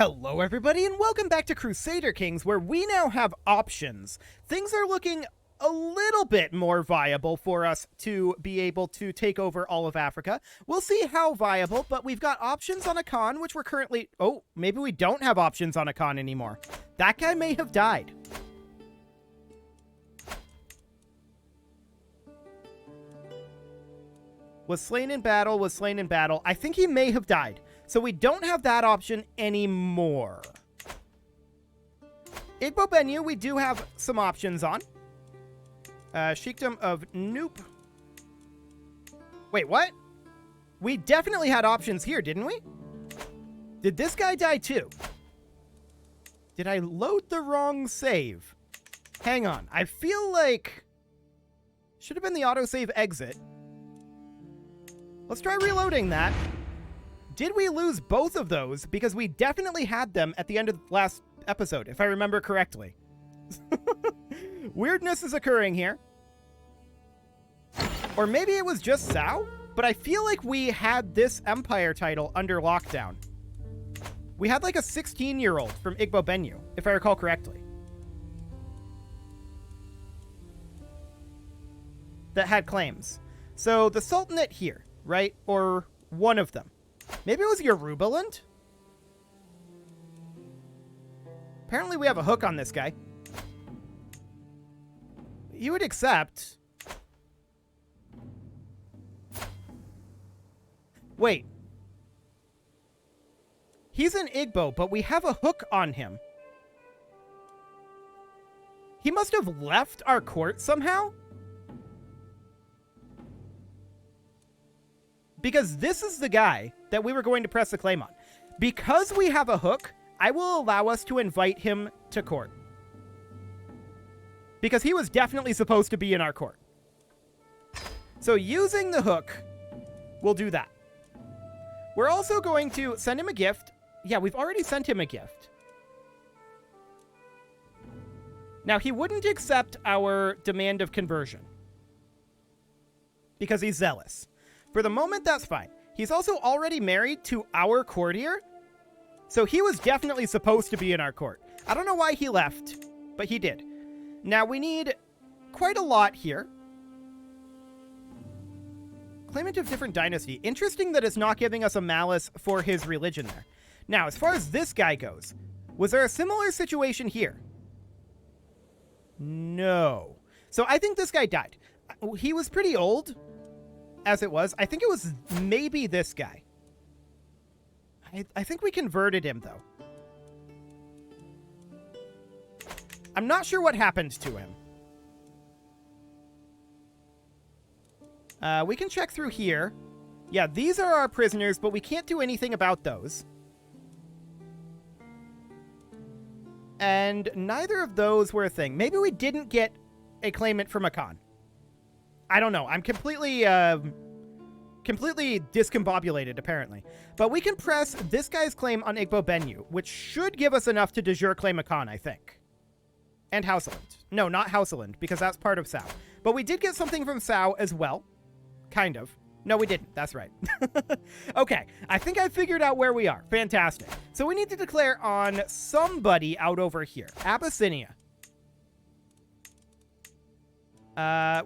Hello everybody and welcome back to Crusader Kings, where we now have options. Things are looking a little bit more viable for us to be able to take over all of Africa. We'll see how viable, but we've got options on a Khan, which we're currently... Oh, maybe we don't have options on a Khan anymore. That guy may have died. Was slain in battle. I think he may have died. So we don't have that option anymore. Igbo Bennu, we do have some options on. Sheikdom of Noop. Wait, what? We definitely had options here, didn't we? Did this guy die too? Did I load the wrong save? Hang on. I feel like... should have been the autosave exit. Let's try reloading that. Did we lose both of those? Because we definitely had them at the end of the last episode, if I remember correctly. Weirdness is occurring here. Or maybe it was just Sao? But I feel like we had this Empire title under lockdown. We had like a 16-year-old from Igbo Bennu, if I recall correctly. That had claims. So the Sultanate here, right? Or one of them. Maybe it was Yorubaland? Apparently we have a hook on this guy. You would accept. Wait. He's an Igbo, but we have a hook on him. He must have left our court somehow? Because this is the guy that we were going to press a claim on. Because we have a hook, I will allow us to invite him to court. Because he was definitely supposed to be in our court. So using the hook, we'll do that. We're also going to send him a gift. Yeah, we've already sent him a gift. Now, he wouldn't accept our demand of conversion. Because he's zealous. For the moment, that's fine. He's also already married to our courtier. So he was definitely supposed to be in our court. I don't know why he left, but he did. Now, we need quite a lot here. Claimant of different dynasty. Interesting that it's not giving us a malice for his religion there. Now, as far as this guy goes, was there a similar situation here? No. So I think this guy died. He was pretty old. As it was. I think it was maybe this guy. I think we converted him, though. I'm not sure what happened to him. We can check through here. Yeah, these are our prisoners, but we can't do anything about those. And neither of those were a thing. Maybe we didn't get a claimant from a Khan. I don't know. I'm completely discombobulated, apparently. But we can press this guy's claim on Igbo Bennu, which should give us enough to de jure claim a Khan, I think. And Hausaland. No, not Hausaland, because that's part of Sao. But we did get something from Sao as well. Kind of. No, we didn't. That's right. Okay, I think I figured out where we are. Fantastic. So we need to declare on somebody out over here. Abyssinia.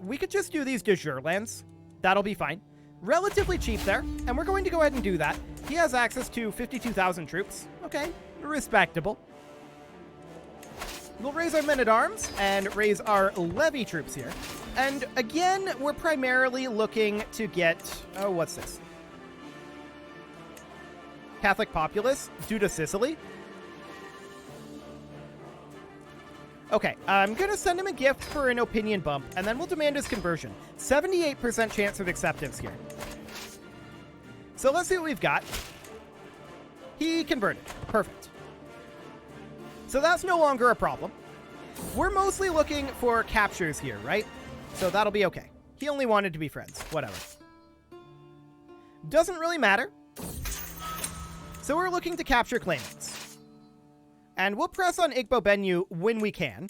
We could just do these de jure lands. That'll be fine. Relatively cheap there, and we're going to go ahead and do that. He has access to 52,000 troops. Okay, respectable. We'll raise our men-at-arms and raise our levy troops here. And again, we're primarily looking to get... oh, what's this? Catholic populace due to Sicily. Okay, I'm going to send him a gift for an opinion bump, and then we'll demand his conversion. 78% chance of acceptance here. So let's see what we've got. He converted. Perfect. So that's no longer a problem. We're mostly looking for captures here, right? So that'll be okay. He only wanted to be friends. Whatever. Doesn't really matter. So we're looking to capture claimants. And we'll press on Igbo Bennu when we can.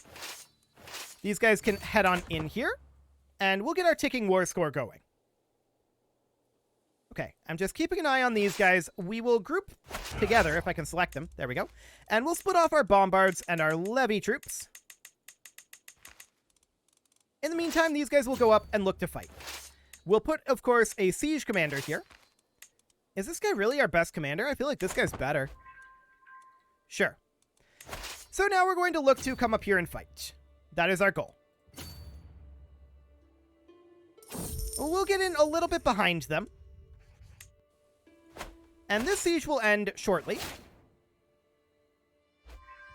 These guys can head on in here. And we'll get our ticking war score going. Okay, I'm just keeping an eye on these guys. We will group together, if I can select them. There we go. And we'll split off our bombards and our levy troops. In the meantime, these guys will go up and look to fight. We'll put, of course, a siege commander here. Is this guy really our best commander? I feel like this guy's better. Sure. So now we're going to look to come up here and fight. That is our goal. We'll get in a little bit behind them. And this siege will end shortly.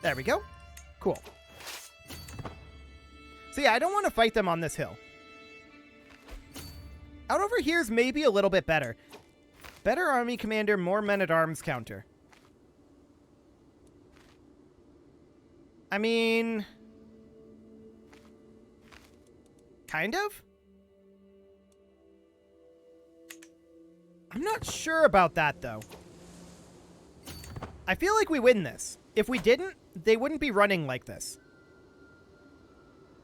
There we go. Cool. So yeah, I don't want to fight them on this hill. Out over here is maybe a little bit better. Better army commander, more men-at-arms counter. I mean... kind of? I'm not sure about that, though. I feel like we win this. If we didn't, they wouldn't be running like this.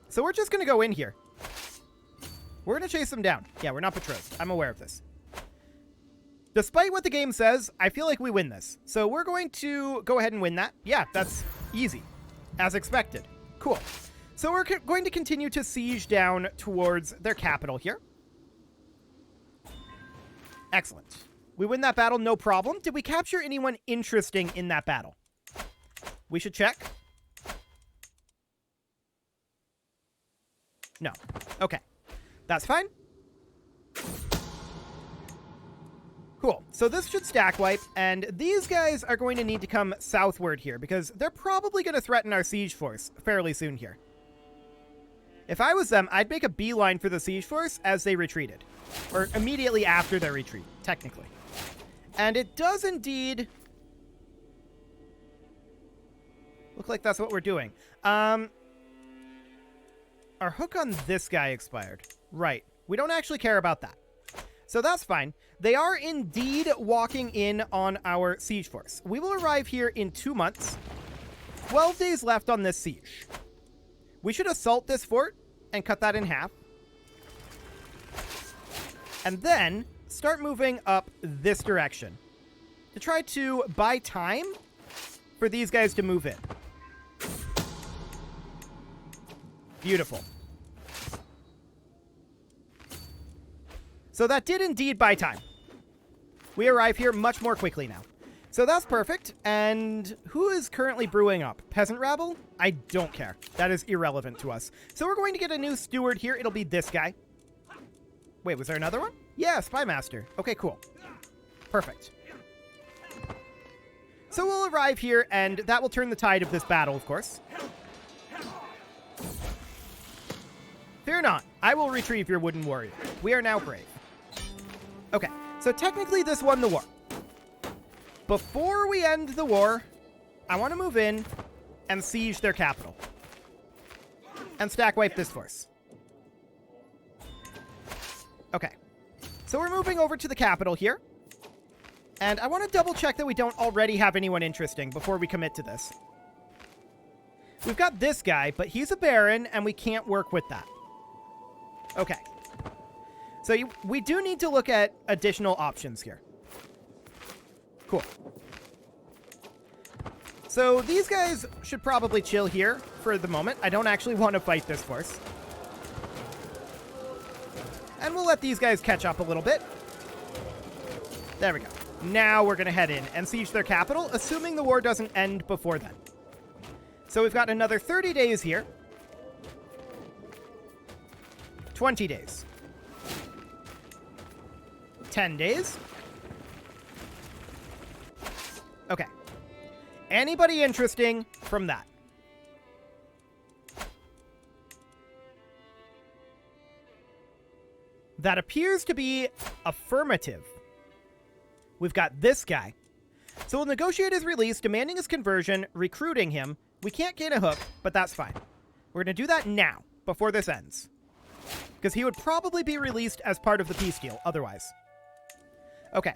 So we're just going to go in here. We're going to chase them down. Yeah, we're not betrothed. I'm aware of this. Despite what the game says, I feel like we win this. So we're going to go ahead and win that. Yeah, that's easy. As expected. Cool. So we're going to continue to siege down towards their capital here. Excellent. We win that battle, no problem. Did we capture anyone interesting in that battle? We should check. No. Okay. That's fine. Cool. So this should stack wipe, and these guys are going to need to come southward here, because they're probably going to threaten our siege force fairly soon here. If I was them, I'd make a beeline for the siege force as they retreated. Or immediately after their retreat, technically. And it does indeed look like that's what we're doing. Our hook on this guy expired. Right. We don't actually care about that. So that's fine. They are indeed walking in on our siege force. We will arrive here in 2 months. 12 days left on this siege. We should assault this fort and cut that in half. And then start moving up this direction to try to buy time for these guys to move in. Beautiful. So that did indeed buy time. We arrive here much more quickly now. So that's perfect. And who is currently brewing up? Peasant rabble? I don't care. That is irrelevant to us. So we're going to get a new steward here. It'll be this guy. Wait, was there another one? Yeah, Spy Master. Okay, cool. Perfect. So we'll arrive here, and that will turn the tide of this battle, of course. Fear not. I will retrieve your wooden warrior. We are now brave. Okay, so technically this won the war. Before we end the war, I want to move in and siege their capital. And stack wipe this force. Okay. So we're moving over to the capital here. And I want to double check that we don't already have anyone interesting before we commit to this. We've got this guy, but he's a baron, and we can't work with that. Okay. So we do need to look at additional options here. Cool. So these guys should probably chill here for the moment. I don't actually want to fight this force. And we'll let these guys catch up a little bit. There we go. Now we're going to head in and siege their capital, assuming the war doesn't end before then. So we've got another 30 days here. 20 days. 10 days. Okay. Anybody interesting from that? That appears to be affirmative. We've got this guy. So we'll negotiate his release, demanding his conversion, recruiting him. We can't gain a hook, but that's fine. We're going to do that now, before this ends. Because he would probably be released as part of the peace deal, otherwise. Okay.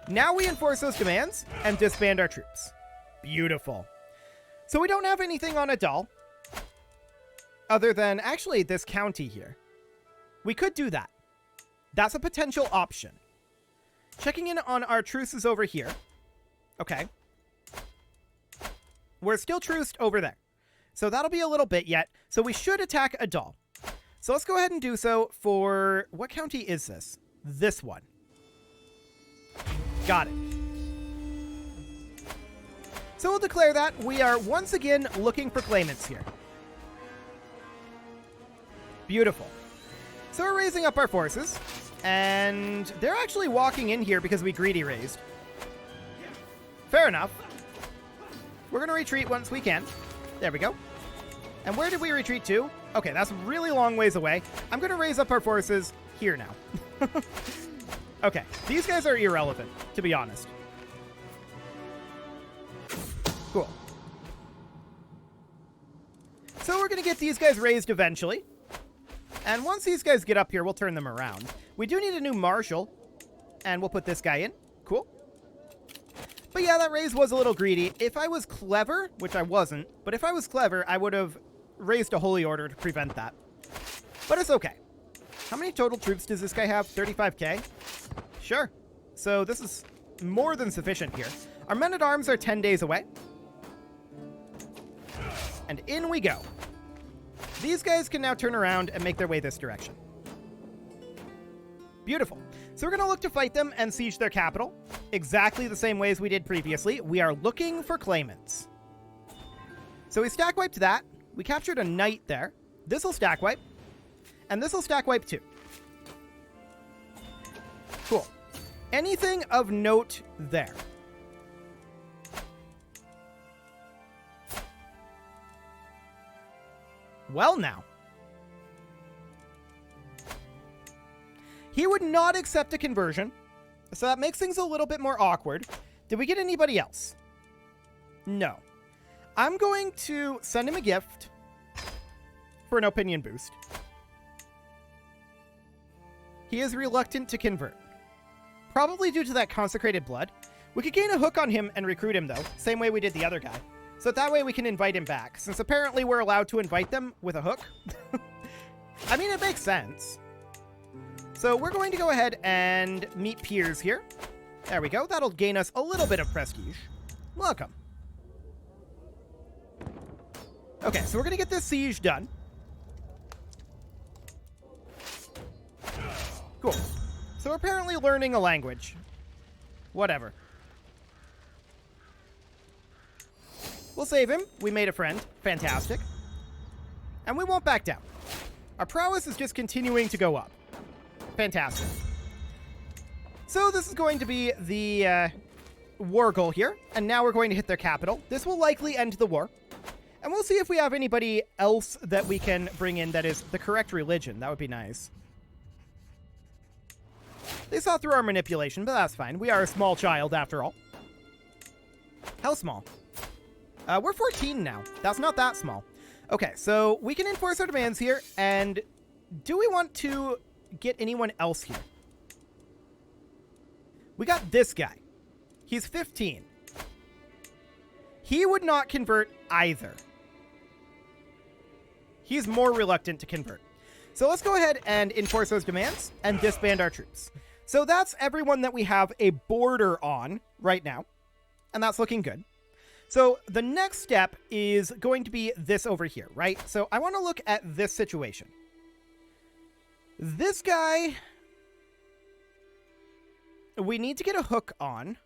Now we enforce those demands and disband our troops. Beautiful. So we don't have anything on Adol. Other than, actually, this county here. We could do that. That's a potential option. Checking in on our truces over here. Okay. We're still truced over there. So that'll be a little bit yet. So we should attack Adol. So let's go ahead and do so for... What county is this? This one. Got it. So we'll declare that. We are once again looking for claimants here. Beautiful. So we're raising up our forces. And they're actually walking in here because we greedy raised. Fair enough. We're going to retreat once we can. There we go. And where did we retreat to? Okay, that's a really long ways away. I'm going to raise up our forces here now. Okay, these guys are irrelevant, to be honest. Cool. So we're going to get these guys raised eventually. And once these guys get up here, we'll turn them around. We do need a new marshal. And we'll put this guy in. Cool. But yeah, that raise was a little greedy. If I was clever, which I wasn't, but if I was clever, I would have raised a holy order to prevent that. But it's okay. How many total troops does this guy have? 35k? Sure. So this is more than sufficient here. Our men-at-arms are 10 days away. And in we go. These guys can now turn around and make their way this direction. Beautiful. So we're going to look to fight them and siege their capital. Exactly the same way as we did previously. We are looking for claimants. So we stack wiped that. We captured a knight there. This will stack wipe. And this will stack wipe too. Cool. Anything of note there? Well now. He would not accept a conversion, so that makes things a little bit more awkward. Did we get anybody else? No. I'm going to send him a gift for an opinion boost. He is reluctant to convert. Probably due to that consecrated blood. We could gain a hook on him and recruit him, though. Same way we did the other guy. So that way we can invite him back, since apparently we're allowed to invite them with a hook. I mean, it makes sense. So we're going to go ahead and meet peers here. There we go. That'll gain us a little bit of prestige. Welcome. Okay, so we're going to get this siege done. Cool. So we're apparently learning a language. Whatever. We'll save him. We made a friend. Fantastic. And we won't back down. Our prowess is just continuing to go up. Fantastic. So this is going to be the war goal here. And now we're going to hit their capital. This will likely end the war. And we'll see if we have anybody else that we can bring in that is the correct religion. That would be nice. They saw through our manipulation, but that's fine. We are a small child after all. How small? We're 14 now. That's not that small. Okay, so we can enforce our demands here. And do we want to get anyone else here? We got this guy. He's 15. He would not convert either. He's more reluctant to convert. So let's go ahead and enforce those demands and disband our troops. So that's everyone that we have a border on right now. And that's looking good. So the next step is going to be this over here, right? So I want to look at this situation. This guy, we need to get a hook on.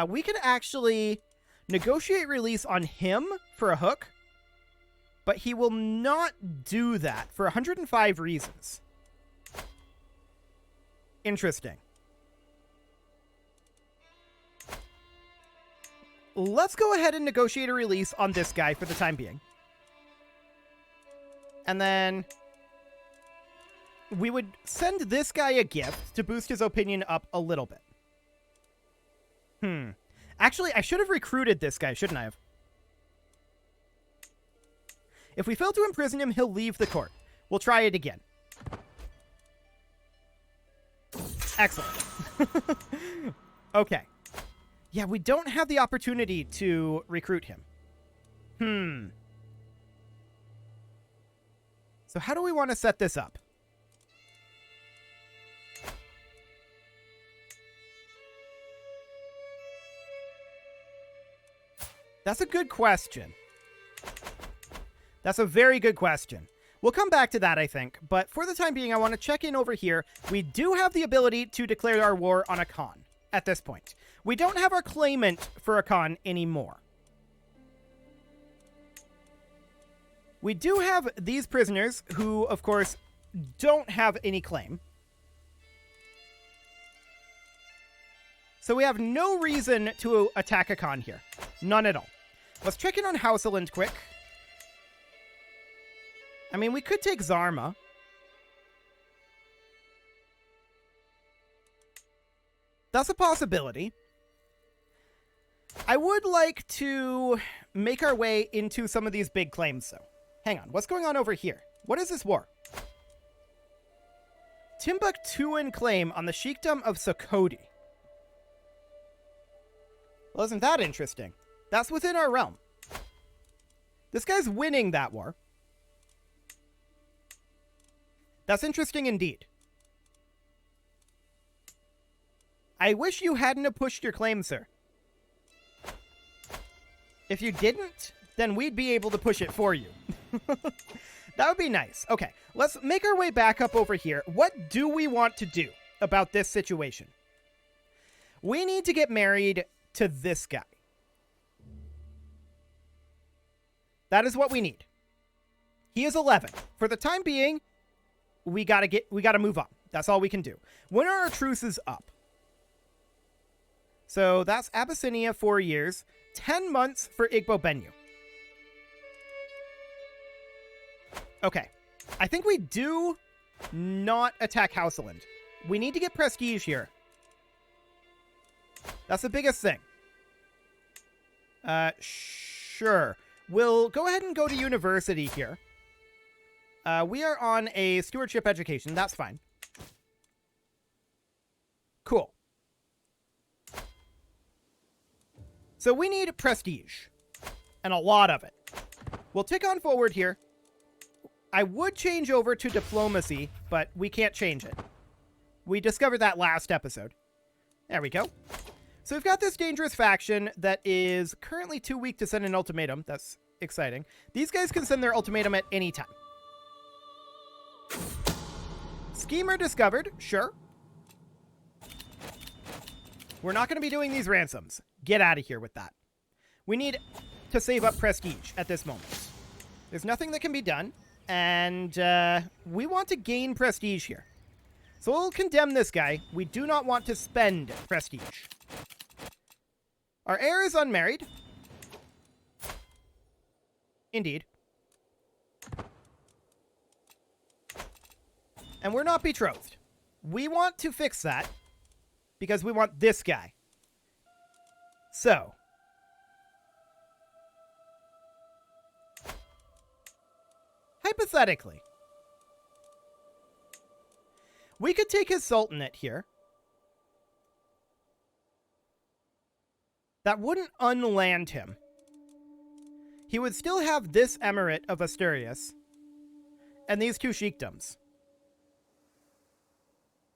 We can actually negotiate release on him for a hook, but he will not do that for 105 reasons. Interesting. Let's go ahead and negotiate a release on this guy for the time being. And then we would send this guy a gift to boost his opinion up a little bit. Actually, I should have recruited this guy, shouldn't I have? If we fail to imprison him, he'll leave the court. We'll try it again. Excellent. Okay. Yeah, we don't have the opportunity to recruit him. So how do we want to set this up? That's a good question. That's a very good question. We'll come back to that, I think. But for the time being, I want to check in over here. We do have the ability to declare our war on a Khan at this point. We don't have our claimant for a Khan anymore. We do have these prisoners who, of course, don't have any claim. So we have no reason to attack a Khan here. None at all. Let's check in on Houseland quick. I mean, we could take Zarma. That's a possibility. I would like to make our way into some of these big claims, though. Hang on, what's going on over here? What is this war? Timbuktuan claim on the Sheikdom of Sokodi. Well, isn't that interesting? That's within our realm. This guy's winning that war. That's interesting indeed. I wish you hadn't have pushed your claim, sir. If you didn't, then we'd be able to push it for you. That would be nice. Okay, let's make our way back up over here. What do we want to do about this situation? We need to get married to this guy. That is what we need. He is 11. For the time being, we gotta move on. That's all we can do. When are our truces up? So that's Abyssinia, 4 years. 10 months for Igbo Bennu. Okay. I think we do not attack Houseland. We need to get prestige here. That's the biggest thing. Sure. We'll go ahead and go to university here. We are on a stewardship education. That's fine. Cool. So we need prestige. And a lot of it. We'll tick on forward here. I would change over to diplomacy, but we can't change it. We discovered that last episode. There we go. So we've got this dangerous faction that is currently too weak to send an ultimatum. That's exciting. These guys can send their ultimatum at any time. Schemer discovered. Sure. We're not going to be doing these ransoms. Get out of here with that. We need to save up prestige at this moment. There's nothing that can be done. And we want to gain prestige here. So we'll condemn this guy. We do not want to spend prestige. Our heir is unmarried. Indeed. And we're not betrothed. We want to fix that because we want this guy. So. Hypothetically. We could take his sultanate here. That wouldn't unland him. He would still have this emirate of Asturias and these two sheikdoms.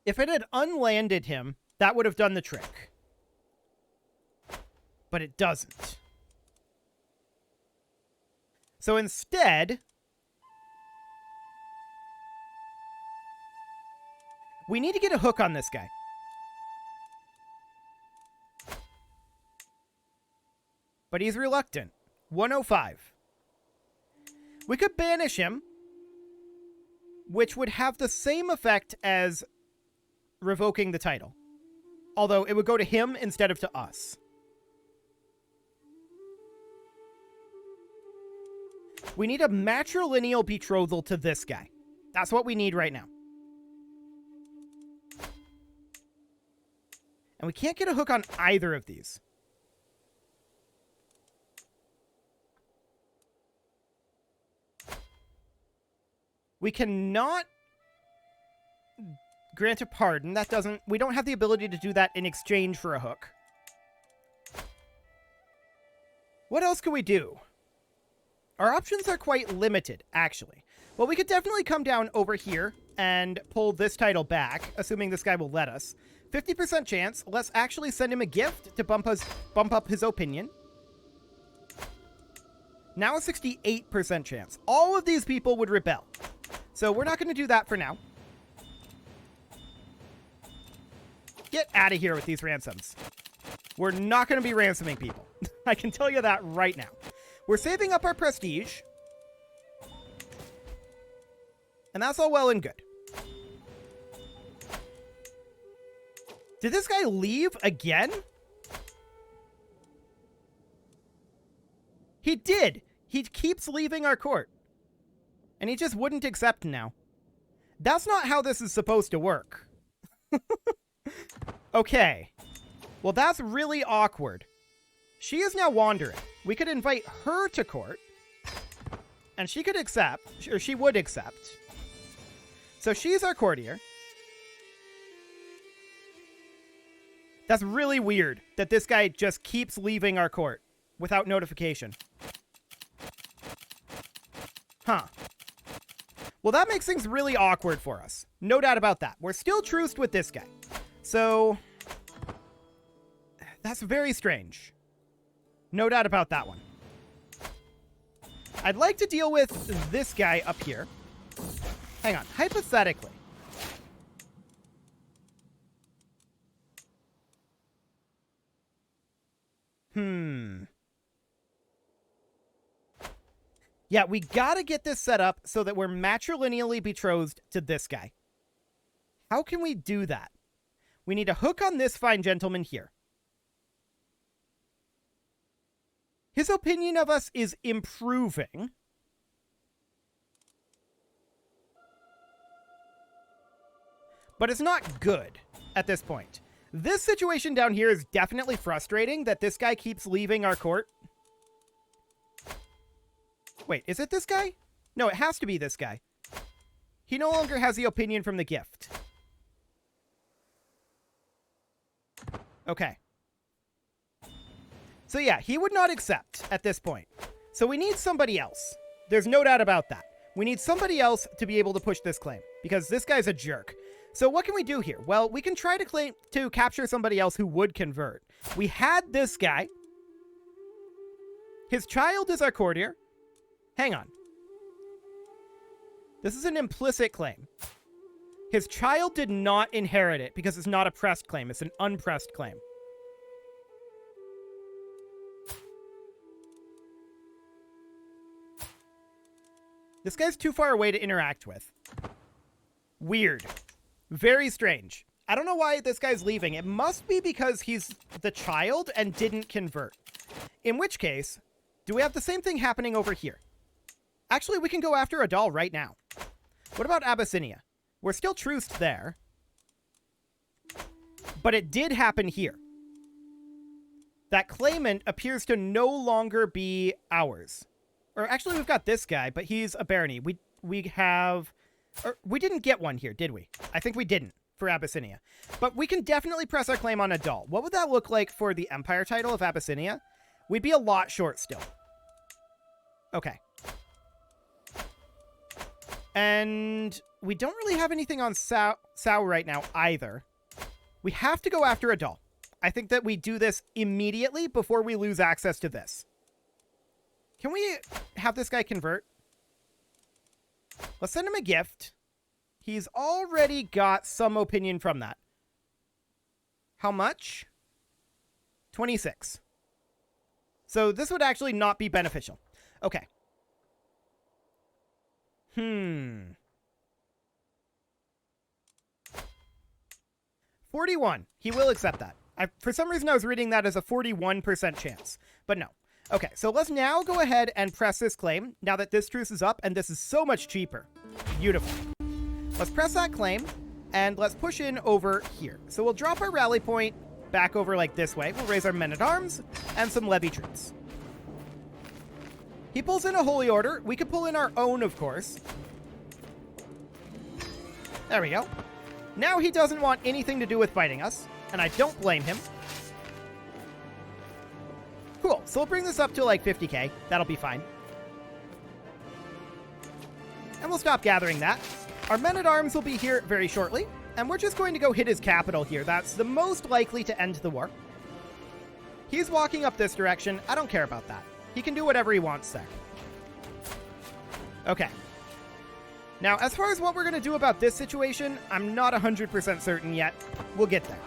If it had unlanded him, that would have done the trick. But it doesn't. So instead, we need to get a hook on this guy. But he's reluctant. 105. We could banish him, which would have the same effect as revoking the title. Although it would go to him instead of to us. We need a matrilineal betrothal to this guy. That's what we need right now. And we can't get a hook on either of these. We cannot grant a pardon. We don't have the ability to do that in exchange for a hook. What else can we do? Our options are quite limited, actually. Well, we could definitely come down over here and pull this title back, assuming this guy will let us. 50% chance. Let's actually send him a gift to bump up his opinion. Now a 68% chance. All of these people would rebel. So we're not going to do that for now. Get out of here with these ransoms. We're not going to be ransoming people. I can tell you that right now. We're saving up our prestige. And that's all well and good. Did this guy leave again? He did. He keeps leaving our court. And he just wouldn't accept now. That's not how this is supposed to work. Okay. Well, that's really awkward. She is now wandering. We could invite her to court. And she could accept, or she would accept. So she's our courtier. That's really weird that this guy just keeps leaving our court without notification. Huh. Well, that makes things really awkward for us. No doubt about that. We're still truced with this guy. So that's very strange. No doubt about that one. I'd like to deal with this guy up here. Hang on. Hypothetically. Yeah, we gotta get this set up so that we're matrilineally betrothed to this guy. How can we do that? We need a hook on this fine gentleman here. His opinion of us is improving. But it's not good at this point. This situation down here is definitely frustrating that this guy keeps leaving our court. Wait, is it this guy? No, it has to be this guy. He no longer has the opinion from the gift. Okay. So yeah, he would not accept at this point. So we need somebody else. There's no doubt about that. We need somebody else to be able to push this claim, because this guy's a jerk. So what can we do here? Well, we can try to capture somebody else who would convert. We had this guy. His child is our courtier. Hang on. This is an implicit claim. His child did not inherit it because it's not a pressed claim. It's an unpressed claim. This guy's too far away to interact with. Weird. Very strange. I don't know why this guy's leaving. It must be because he's the child and didn't convert. In which case, do we have the same thing happening over here? Actually, we can go after Adol right now. What about Abyssinia? We're still truced there. But it did happen here. That claimant appears to no longer be ours. Or actually, we've got this guy, but he's a barony. We have... Or we didn't get one here, did we? I think we didn't for Abyssinia. But we can definitely press our claim on Adol. What would that look like for the Empire title of Abyssinia? We'd be a lot short still. Okay. And we don't really have anything on Sao right now either. We have to go after Adol. I think that we do this immediately before we lose access to this. Can we have this guy convert? Let's send him a gift. He's already got some opinion from that. How much? 26. So this would actually not be beneficial. Okay. 41. He will accept that. For some reason, I was reading that as a 41% chance. But no. Okay, so let's now go ahead and press this claim, now that this truce is up, and this is so much cheaper. Beautiful. Let's press that claim, and let's push in over here. So we'll drop our rally point back over like this way. We'll raise our men-at-arms and some levy troops. He pulls in a holy order. We could pull in our own, of course. There we go. Now he doesn't want anything to do with fighting us, and I don't blame him. Cool, so we'll bring this up to like 50k. That'll be fine. And we'll stop gathering that. Our men-at-arms will be here very shortly, and we're just going to go hit his capital here. That's the most likely to end the war. He's walking up this direction. I don't care about that. He can do whatever he wants there. Okay. Now, as far as what we're going to do about this situation, I'm not 100% certain yet. We'll get there.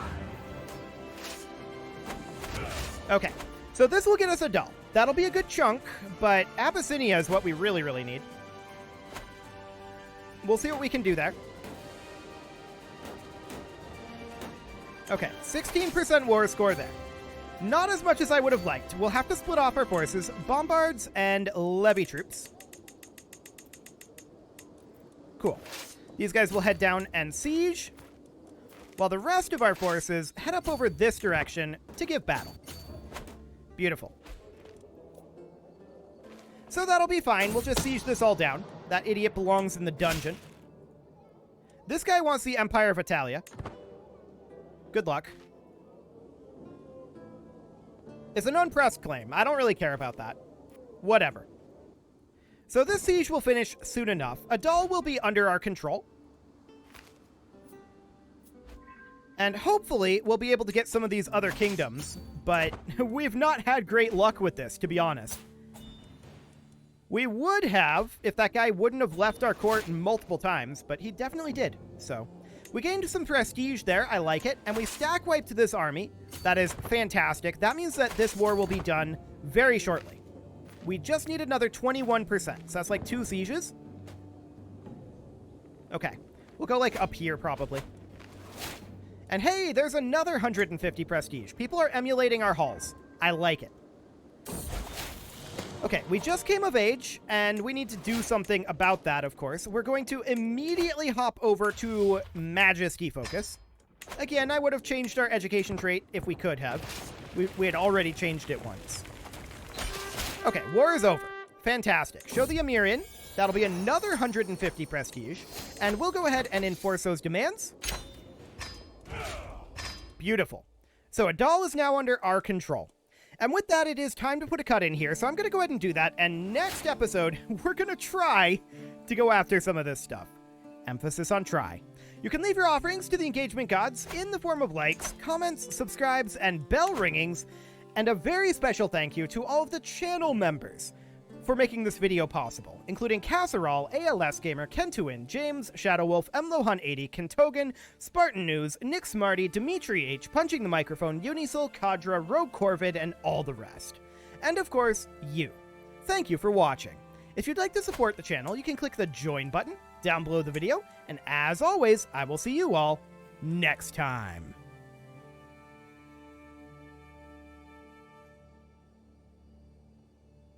Okay. So this will get us Adol. That'll be a good chunk, but Abyssinia is what we really, really need. We'll see what we can do there. Okay, 16% war score there. Not as much as I would have liked. We'll have to split off our forces, bombards and levy troops. Cool. These guys will head down and siege, while the rest of our forces head up over this direction to give battle. Beautiful. So that'll be fine. We'll just siege this all down. That idiot belongs in the dungeon. This guy wants the Empire of Italia. Good luck. It's an unpressed claim. I don't really care about that. Whatever. So this siege will finish soon enough. Adol will be under our control. And hopefully we'll be able to get some of these other kingdoms. But we've not had great luck with this, to be honest. We would have if that guy wouldn't have left our court multiple times, but he definitely did. So we gained some prestige there. I like it. And we stack wiped this army. That is fantastic. That means that this war will be done very shortly. We just need another 21%. So that's like 2 sieges. Okay. We'll go like up here probably. And hey, there's another 150 prestige. People are emulating our halls. I like it. Okay, we just came of age, and we need to do something about that, of course. We're going to immediately hop over to Majesty Focus. Again, I would have changed our education trait if we could have. We had already changed it once. Okay, war is over. Fantastic. Show the Emir in. That'll be another 150 prestige. And we'll go ahead and enforce those demands. Beautiful. So Adol is now under our control. And with that, it is time to put a cut in here. So I'm going to go ahead and do that. And next episode, we're going to try to go after some of this stuff. Emphasis on try. You can leave your offerings to the engagement gods in the form of likes, comments, subscribes, and bell ringings. And a very special thank you to all of the channel members for making this video possible, including Casserole, ALS Gamer, Kentuin, James, Shadowwolf, Mlohan80, Kentogan, Spartan News, Nick Smarty, Dimitri H, Punching the Microphone, Unisil, Kadra, Rogue Corvid, and all the rest. And of course, you. Thank you for watching. If you'd like to support the channel, you can click the join button down below the video, and as always, I will see you all next time.